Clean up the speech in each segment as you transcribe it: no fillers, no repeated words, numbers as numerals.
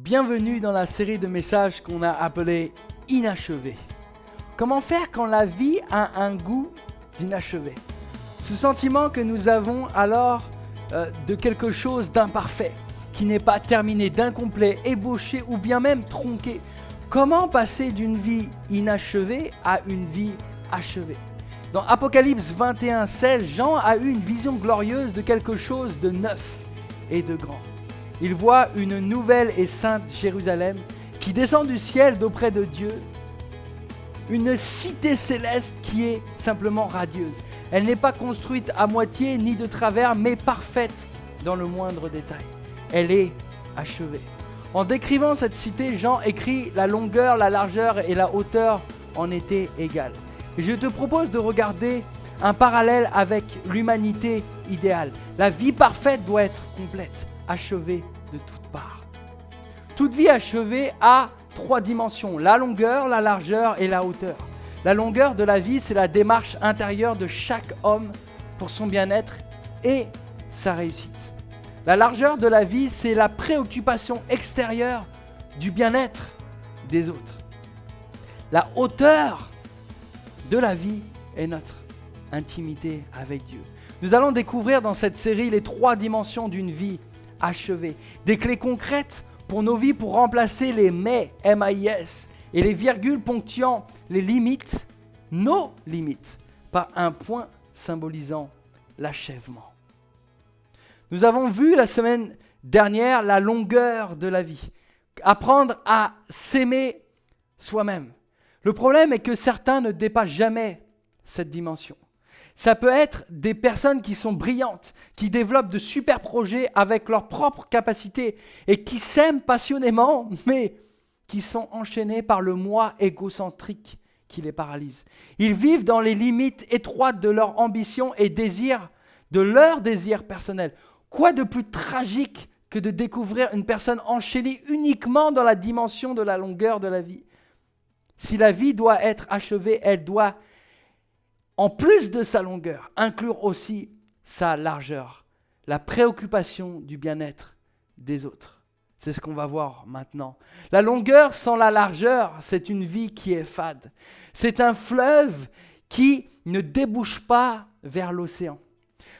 Bienvenue dans la série de messages qu'on a appelé Inachevé. Comment faire quand la vie a un goût d'inachevé? Ce sentiment que nous avons alors de quelque chose d'imparfait, qui n'est pas terminé, d'incomplet, ébauché ou bien même tronqué. Comment passer d'une vie inachevée à une vie achevée? Dans Apocalypse 21:16, Jean a eu une vision glorieuse de quelque chose de neuf et de grand. Il voit une nouvelle et sainte Jérusalem qui descend du ciel d'auprès de Dieu, une cité céleste qui est simplement radieuse. Elle n'est pas construite à moitié ni de travers, mais parfaite dans le moindre détail. Elle est achevée. En décrivant cette cité, Jean écrit « La longueur, la largeur et la hauteur en étaient égales ». Et je te propose de regarder un parallèle avec l'humanité idéale. La vie parfaite doit être complète, achevée de toutes parts. Toute vie achevée a 3 dimensions, la longueur, la largeur et la hauteur. La longueur de la vie, c'est la démarche intérieure de chaque homme pour son bien-être et sa réussite. La largeur de la vie, c'est la préoccupation extérieure du bien-être des autres. La hauteur de la vie est notre intimité avec Dieu. Nous allons découvrir dans cette série les 3 dimensions d'une vie achevée. Des clés concrètes pour nos vies pour remplacer les mais, M-A-I-S, et les virgules ponctuant les limites, nos limites, par un point symbolisant l'achèvement. Nous avons vu la semaine dernière la longueur de la vie. Apprendre à s'aimer soi-même. Le problème est que certains ne dépassent jamais cette dimension. Ça peut être des personnes qui sont brillantes, qui développent de super projets avec leurs propres capacités et qui s'aiment passionnément, mais qui sont enchaînés par le moi égocentrique qui les paralyse. Ils vivent dans les limites étroites de leur ambition et désir, de leur désir personnel. Quoi de plus tragique que de découvrir une personne enchaînée uniquement dans la dimension de la longueur de la vie? Si la vie doit être achevée, elle doit, en plus de sa longueur, inclure aussi sa largeur, la préoccupation du bien-être des autres. C'est ce qu'on va voir maintenant. La longueur sans la largeur, c'est une vie qui est fade. C'est un fleuve qui ne débouche pas vers l'océan.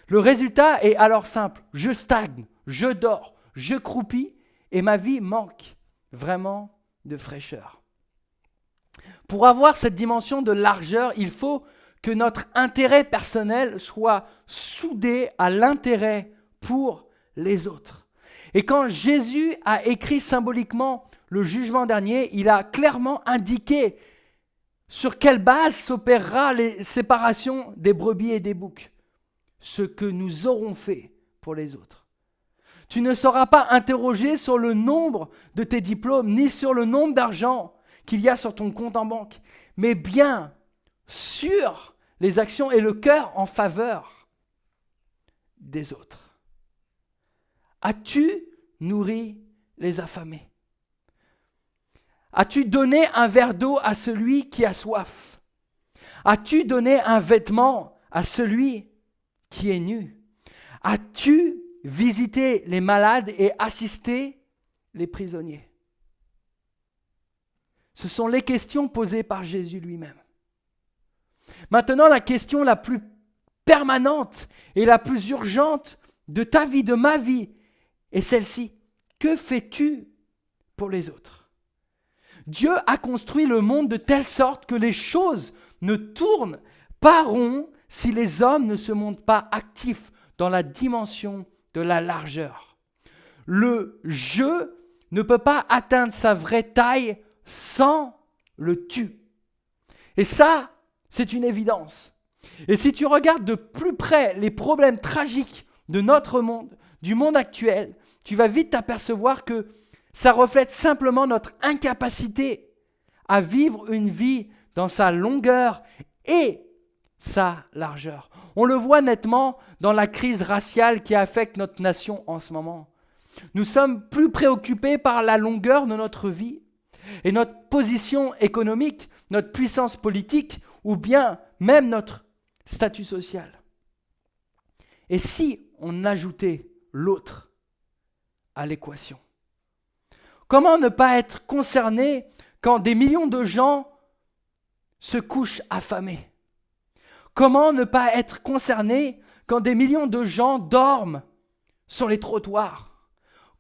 Le résultat est alors simple. Je stagne, je dors, je croupis et ma vie manque vraiment de fraîcheur. Pour avoir cette dimension de largeur, il faut que notre intérêt personnel soit soudé à l'intérêt pour les autres. Et quand Jésus a écrit symboliquement le jugement dernier, il a clairement indiqué sur quelle base s'opérera les séparations des brebis et des boucs. Ce que nous aurons fait pour les autres. Tu ne seras pas interrogé sur le nombre de tes diplômes, ni sur le nombre d'argent qu'il y a sur ton compte en banque, mais bien sur les actions et le cœur en faveur des autres. As-tu nourri les affamés? As-tu donné un verre d'eau à celui qui a soif? As-tu donné un vêtement à celui qui est nu? As-tu visité les malades et assisté les prisonniers? Ce sont les questions posées par Jésus lui-même. Maintenant, la question la plus permanente et la plus urgente de ta vie, de ma vie, est celle-ci. Que fais-tu pour les autres? Dieu a construit le monde de telle sorte que les choses ne tournent pas rond si les hommes ne se montrent pas actifs dans la dimension de la largeur. Le je ne peut pas atteindre sa vraie taille sans le tu. Et ça, c'est une évidence. Et si tu regardes de plus près les problèmes tragiques de notre monde, du monde actuel, tu vas vite t'apercevoir que ça reflète simplement notre incapacité à vivre une vie dans sa longueur et sa largeur. On le voit nettement dans la crise raciale qui affecte notre nation en ce moment. Nous sommes plus préoccupés par la longueur de notre vie et notre position économique, notre puissance politique ou bien même notre statut social. Et si on ajoutait l'autre à l'équation? Comment ne pas être concerné quand des millions de gens se couchent affamés? Comment ne pas être concerné quand des millions de gens dorment sur les trottoirs?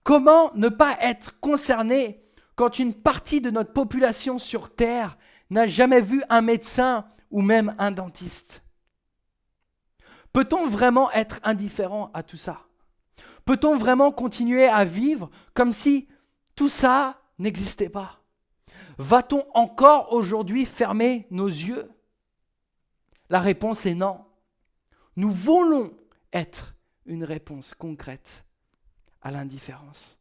Comment ne pas être concerné quand une partie de notre population sur Terre n'a jamais vu un médecin ou même un dentiste? Peut-on vraiment être indifférent à tout ça? Peut-on vraiment continuer à vivre comme si tout ça n'existait pas? Va-t-on encore aujourd'hui fermer nos yeux? La réponse est non. Nous voulons être une réponse concrète à l'indifférence.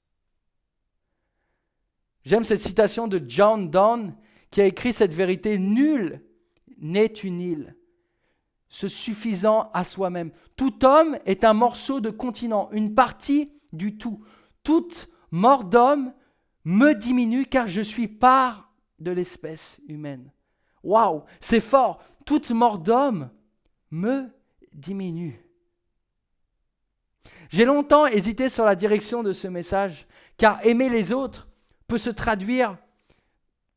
J'aime cette citation de John Donne qui a écrit cette vérité: nul n'est une île, se suffisant à soi-même. Tout homme est un morceau de continent, une partie du tout. Toute mort d'homme me diminue car je suis part de l'espèce humaine. Waouh, c'est fort. Toute mort d'homme me diminue. J'ai longtemps hésité sur la direction de ce message, car aimer les autres peut se traduire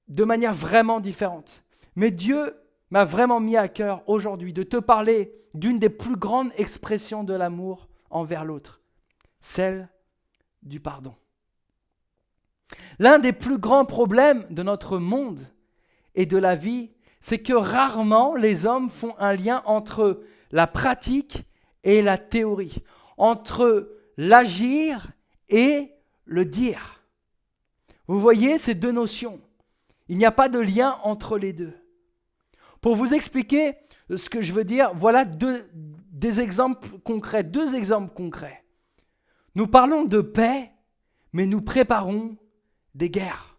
de manière vraiment différente. Mais Dieu m'a vraiment mis à cœur aujourd'hui de te parler d'une des plus grandes expressions de l'amour envers l'autre, celle du pardon. L'un des plus grands problèmes de notre monde et de la vie, c'est que rarement les hommes font un lien entre la pratique et la théorie, entre l'agir et le dire. Vous voyez ces deux notions. Il n'y a pas de lien entre les deux. Pour vous expliquer ce que je veux dire, voilà deux exemples concrets. Nous parlons de paix, mais nous préparons des guerres.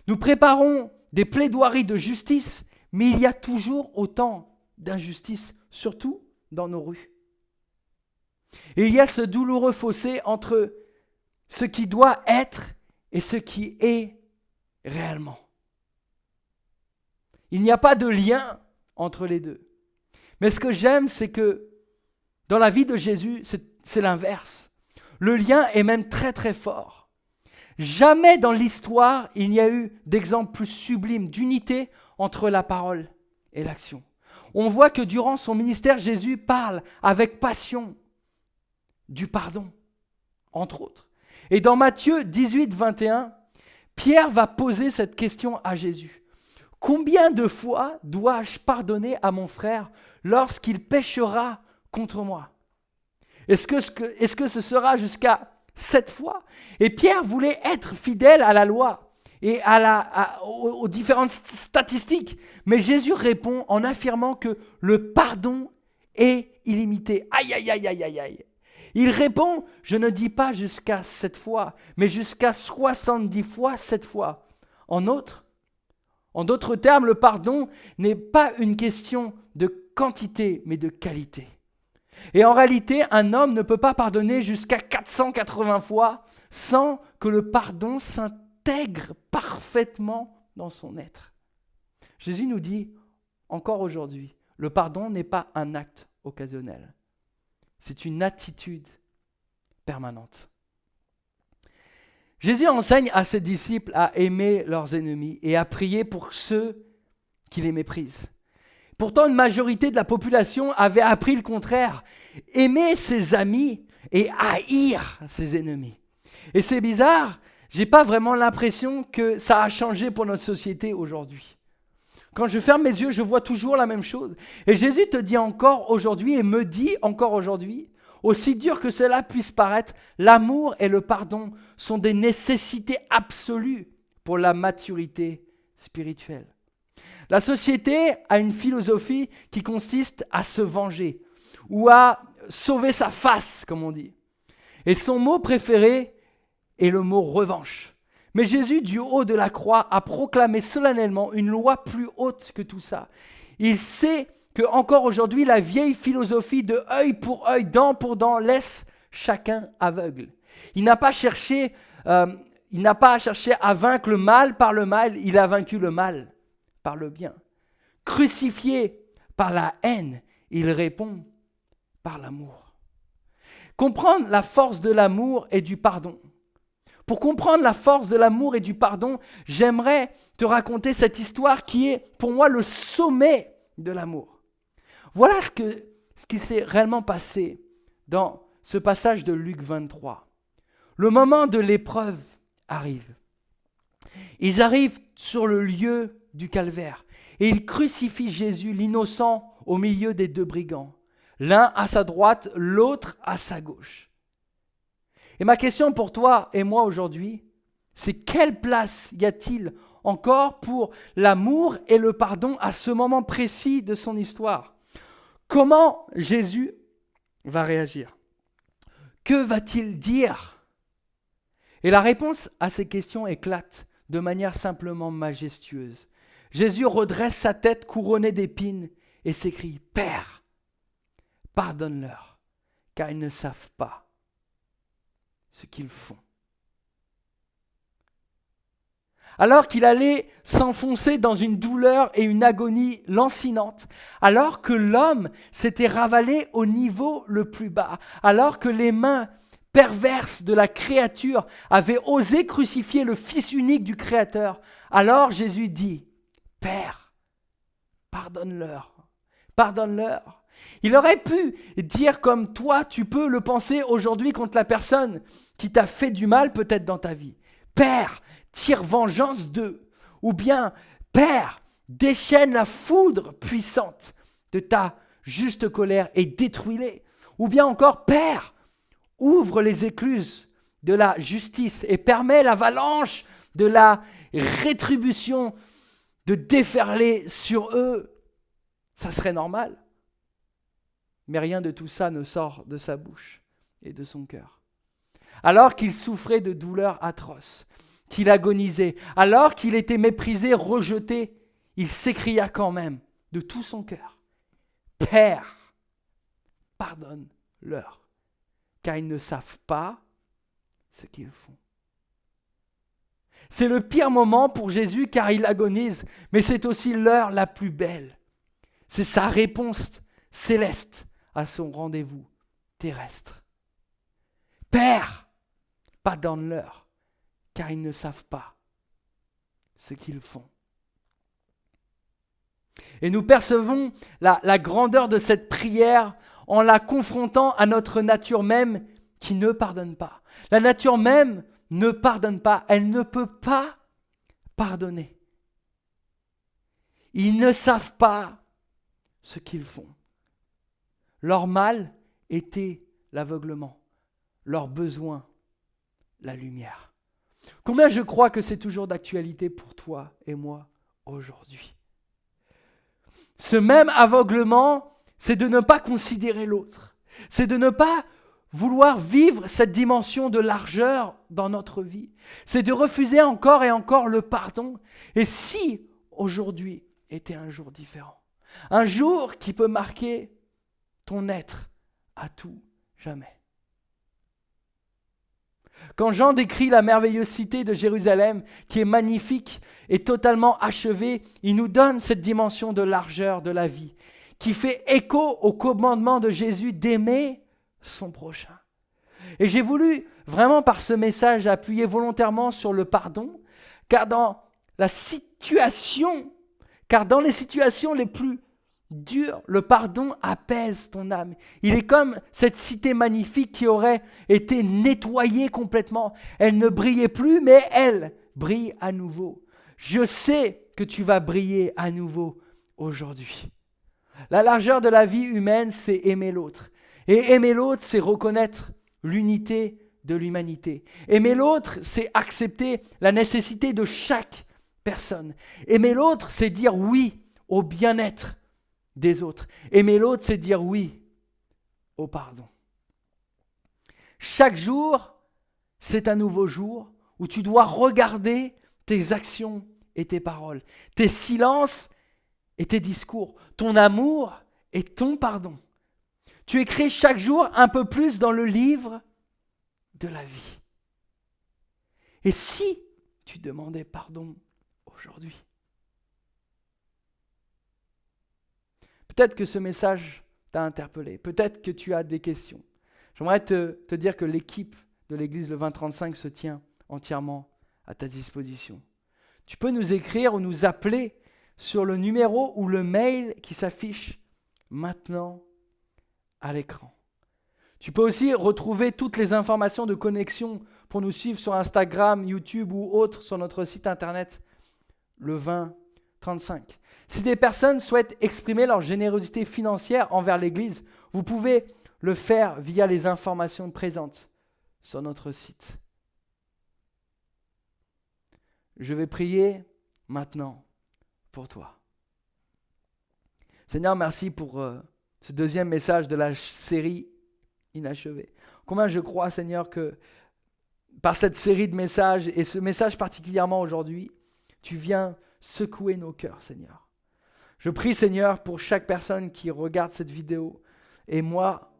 Nous préparons des plaidoiries de justice, mais il y a toujours autant d'injustice, surtout dans nos rues. Et il y a ce douloureux fossé entre ce qui doit être et ce qui est réellement. Il n'y a pas de lien entre les deux. Mais ce que j'aime, c'est que dans la vie de Jésus, c'est l'inverse. Le lien est même très très fort. Jamais dans l'histoire, il n'y a eu d'exemple plus sublime d'unité entre la parole et l'action. On voit que durant son ministère, Jésus parle avec passion du pardon, entre autres. Et dans Matthieu 18, 21, Pierre va poser cette question à Jésus. Combien de fois dois-je pardonner à mon frère lorsqu'il péchera contre moi? Est-ce que ce sera jusqu'à 7 fois? Et Pierre voulait être fidèle à la loi et aux différentes statistiques. Mais Jésus répond en affirmant que le pardon est illimité. Aïe, aïe, aïe, aïe, aïe, aïe. Il répond, je ne dis pas jusqu'à 7 fois, mais jusqu'à 70 fois 7 fois. En d'autres termes, le pardon n'est pas une question de quantité, mais de qualité. Et en réalité, un homme ne peut pas pardonner jusqu'à 480 fois sans que le pardon s'intègre parfaitement dans son être. Jésus nous dit, encore aujourd'hui, le pardon n'est pas un acte occasionnel. C'est une attitude permanente. Jésus enseigne à ses disciples à aimer leurs ennemis et à prier pour ceux qui les méprisent. Pourtant, une majorité de la population avait appris le contraire. Aimer ses amis et haïr ses ennemis. Et c'est bizarre, je n'ai pas vraiment l'impression que ça a changé pour notre société aujourd'hui. Quand je ferme mes yeux, je vois toujours la même chose. Et Jésus te dit encore aujourd'hui et me dit encore aujourd'hui, aussi dur que cela puisse paraître, l'amour et le pardon sont des nécessités absolues pour la maturité spirituelle. La société a une philosophie qui consiste à se venger ou à sauver sa face, comme on dit. Et son mot préféré est le mot revanche. Mais Jésus, du haut de la croix, a proclamé solennellement une loi plus haute que tout ça. Il sait que encore aujourd'hui, la vieille philosophie de œil pour œil, dent pour dent, laisse chacun aveugle. Il n'a pas cherché à vaincre le mal par le mal, il a vaincu le mal par le bien. Crucifié par la haine, il répond par l'amour. Comprendre la force de l'amour et du pardon Pour comprendre la force de l'amour et du pardon, j'aimerais te raconter cette histoire qui est pour moi le sommet de l'amour. Voilà ce qui s'est réellement passé dans ce passage de Luc 23. Le moment de l'épreuve arrive. Ils arrivent sur le lieu du calvaire et ils crucifient Jésus, l'innocent, au milieu des deux brigands. L'un à sa droite, l'autre à sa gauche. Et ma question pour toi et moi aujourd'hui, c'est quelle place y a-t-il encore pour l'amour et le pardon à ce moment précis de son histoire? Comment Jésus va réagir? Que va-t-il dire? Et la réponse à ces questions éclate de manière simplement majestueuse. Jésus redresse sa tête couronnée d'épines et s'écrie « Père, pardonne-leur, car ils ne savent pas ce qu'ils font. » Alors qu'il allait s'enfoncer dans une douleur et une agonie lancinante, alors que l'homme s'était ravalé au niveau le plus bas, alors que les mains perverses de la créature avaient osé crucifier le Fils unique du Créateur, alors Jésus dit « Père, pardonne-leur, pardonne-leur. » Il aurait pu dire comme toi, tu peux le penser aujourd'hui contre la personne qui t'a fait du mal peut-être dans ta vie. « Père, tire vengeance d'eux. » Ou bien « Père, déchaîne la foudre puissante de ta juste colère et détruis-les. » Ou bien encore « Père, ouvre les écluses de la justice et permet l'avalanche de la rétribution de déferler sur eux. » Ça serait normal. Mais rien de tout ça ne sort de sa bouche et de son cœur. Alors qu'il souffrait de douleurs atroces, qu'il agonisait, alors qu'il était méprisé, rejeté, il s'écria quand même de tout son cœur « Père, pardonne-leur, car ils ne savent pas ce qu'ils font. » C'est le pire moment pour Jésus car il agonise, mais c'est aussi l'heure la plus belle. C'est sa réponse céleste à son rendez-vous terrestre. Père, pardonne-leur, car ils ne savent pas ce qu'ils font. Et nous percevons la grandeur de cette prière en la confrontant à notre nature même qui ne pardonne pas. La nature même ne pardonne pas, elle ne peut pas pardonner. Ils ne savent pas ce qu'ils font. Leur mal était l'aveuglement, leur besoin, la lumière. Combien je crois que c'est toujours d'actualité pour toi et moi aujourd'hui. Ce même aveuglement, c'est de ne pas considérer l'autre. C'est de ne pas vouloir vivre cette dimension de largeur dans notre vie. C'est de refuser encore et encore le pardon. Et si aujourd'hui était un jour différent, un jour qui peut marquer ton être à tout jamais. Quand Jean décrit la merveilleuse cité de Jérusalem, qui est magnifique et totalement achevée, il nous donne cette dimension de largeur de la vie, qui fait écho au commandement de Jésus d'aimer son prochain. Et j'ai voulu vraiment par ce message appuyer volontairement sur le pardon, car dans les situations les plus dures, le pardon apaise ton âme. Il est comme cette cité magnifique qui aurait été nettoyée complètement. Elle ne brillait plus, mais elle brille à nouveau. Je sais que tu vas briller à nouveau aujourd'hui. La largeur de la vie humaine, c'est aimer l'autre. Et aimer l'autre, c'est reconnaître l'unité de l'humanité. Aimer l'autre, c'est accepter la nécessité de chaque personne. Aimer l'autre, c'est dire oui au bien-être des autres. Aimer l'autre, c'est dire oui au pardon. Chaque jour, c'est un nouveau jour où tu dois regarder tes actions et tes paroles, tes silences et tes discours, ton amour et ton pardon. Tu écris chaque jour un peu plus dans le livre de la vie. Et si tu demandais pardon aujourd'hui? Peut-être que ce message t'a interpellé, peut-être que tu as des questions. J'aimerais te dire que l'équipe de l'église Le 2035 se tient entièrement à ta disposition. Tu peux nous écrire ou nous appeler sur le numéro ou le mail qui s'affiche maintenant à l'écran. Tu peux aussi retrouver toutes les informations de connexion pour nous suivre sur Instagram, YouTube ou autre sur notre site internet, le 2035. Si des personnes souhaitent exprimer leur générosité financière envers l'Église, vous pouvez le faire via les informations présentes sur notre site. Je vais prier maintenant pour toi. Seigneur, merci pour ce deuxième message de la série inachevée. Combien je crois, Seigneur, que par cette série de messages, et ce message particulièrement aujourd'hui, tu viens secouer nos cœurs, Seigneur. Je prie, Seigneur, pour chaque personne qui regarde cette vidéo, et moi,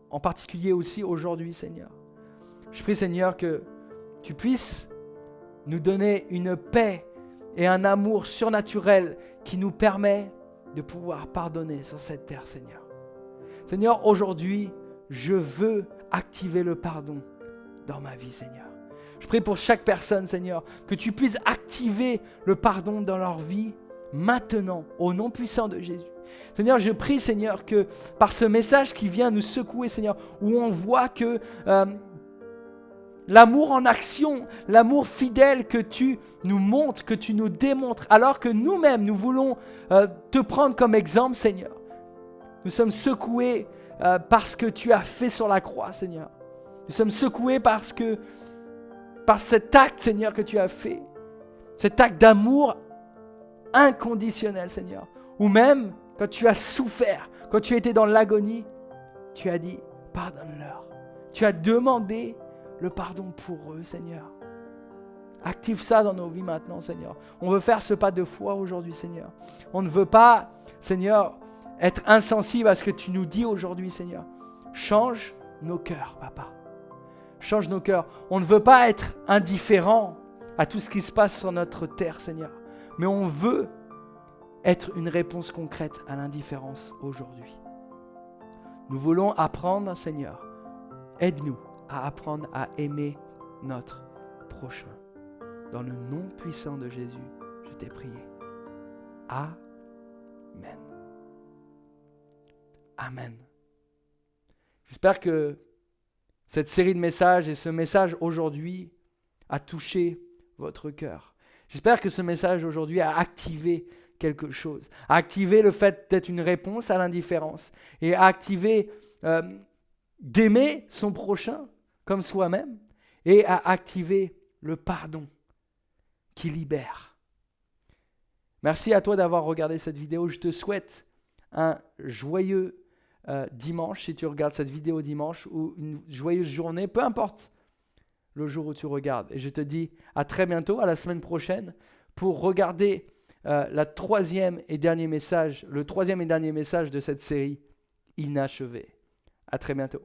en particulier aussi aujourd'hui, Seigneur. Je prie, Seigneur, que tu puisses nous donner une paix et un amour surnaturel qui nous permet de pouvoir pardonner sur cette terre, Seigneur. Seigneur, aujourd'hui, je veux activer le pardon dans ma vie, Seigneur. Je prie pour chaque personne, Seigneur, que tu puisses activer le pardon dans leur vie maintenant, au nom puissant de Jésus. Seigneur, je prie, Seigneur, que par ce message qui vient nous secouer, Seigneur, où on voit que l'amour en action, l'amour fidèle que tu nous montres, que tu nous démontres, alors que nous-mêmes, nous voulons te prendre comme exemple, Seigneur. Nous sommes secoués par ce que tu as fait sur la croix, Seigneur. Nous sommes secoués par cet acte, Seigneur, que tu as fait. Cet acte d'amour inconditionnel, Seigneur. Ou même, quand tu as souffert, quand tu étais dans l'agonie, tu as dit, pardonne-leur. Tu as demandé le pardon pour eux, Seigneur. Active ça dans nos vies maintenant, Seigneur. On veut faire ce pas de foi aujourd'hui, Seigneur. On ne veut pas, Seigneur, être insensible à ce que tu nous dis aujourd'hui, Seigneur. Change nos cœurs, Papa. Change nos cœurs. On ne veut pas être indifférent à tout ce qui se passe sur notre terre, Seigneur. Mais on veut être une réponse concrète à l'indifférence aujourd'hui. Nous voulons apprendre, Seigneur. Aide-nous à apprendre à aimer notre prochain. Dans le nom puissant de Jésus, je t'ai prié. Amen. Amen. J'espère que cette série de messages et ce message aujourd'hui a touché votre cœur. J'espère que ce message aujourd'hui a activé quelque chose, a activé le fait d'être une réponse à l'indifférence et a activé d'aimer son prochain comme soi-même et a activé le pardon qui libère. Merci à toi d'avoir regardé cette vidéo. Je te souhaite un joyeux dimanche si tu regardes cette vidéo dimanche ou une joyeuse journée, peu importe le jour où tu regardes. Et je te dis à très bientôt, à la semaine prochaine pour regarder le troisième et dernier message de cette série inachevée. À très bientôt.